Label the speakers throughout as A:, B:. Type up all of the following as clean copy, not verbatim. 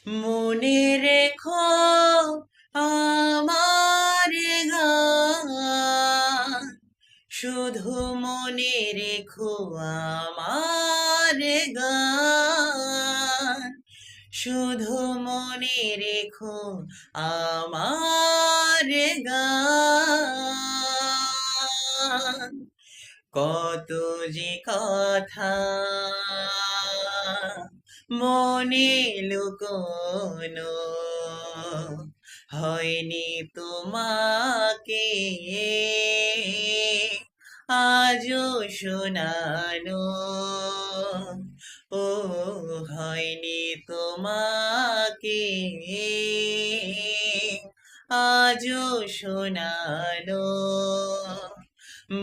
A: মনে রেখো আমার গান, শুধু মনে রেখো আমার গান, শুধু মনে রেখো আমার গান। কত যে কথা মনে লুকোনো হয়নি তোমাকে আজও শোনানো, ও হয়নি তোমাকে আজও শোনানো।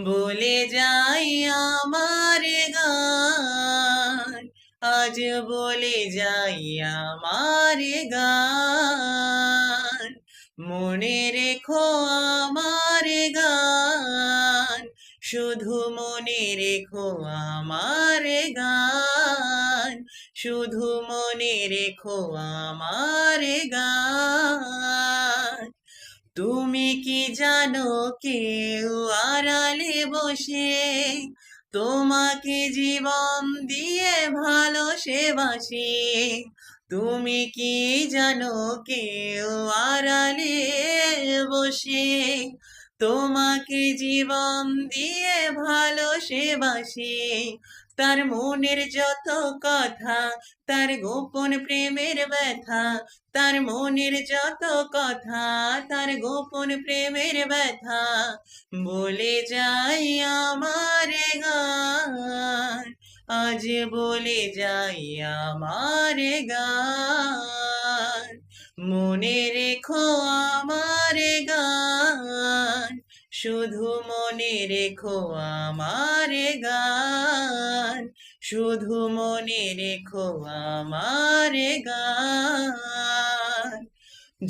A: বলে যাই আমার গান, আজ বলে যাই আমার গান, মনে রেখো আমার গান, শুধু মনে রেখো আমার গান, শুধু মনে রেখো আমার গান। তুমি কি জানো কেউ আড়ালে বসে তোমাকে জীবন দিয়ে ভালোবাসে? তুমি কি জানো কেউ আড়ালে বসে তোমাকে জীবন দিয়ে ভালোবাসে? তার মনের যত কথা, তার গোপন প্রেমের ব্যথা, তার মনের যত কথা, তার গোপন প্রেমের ব্যথা বলে যাই আমার গান, আজ বলে যাই আমার গান। মনে রেখো আমার গান, শুধু মনে রেখো আমার গান, শুধু মনে রেখো আমার গান।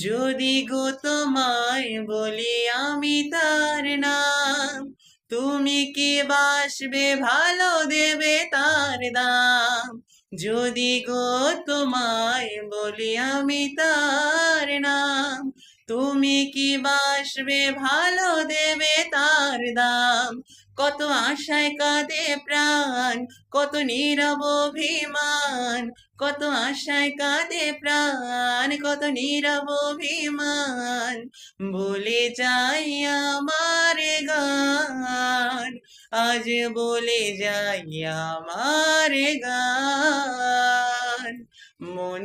A: যদি গো তোমায় বলি আমি তার নাম, তুমি কি বাসবে ভালো দেবে তার দাম? যদি গো তোমায় বলি আমি তার নাম, তুমি কি বাসবে ভালো দেবে তার দাম? কত আশায় কাঁদে প্রাণ, কত নীরব অভিমান, কত আশায় কাঁদে প্রাণ, কত নীরব অভিমান বলে যাই আমার গান, আজ বলে যাই আমার গান। মনে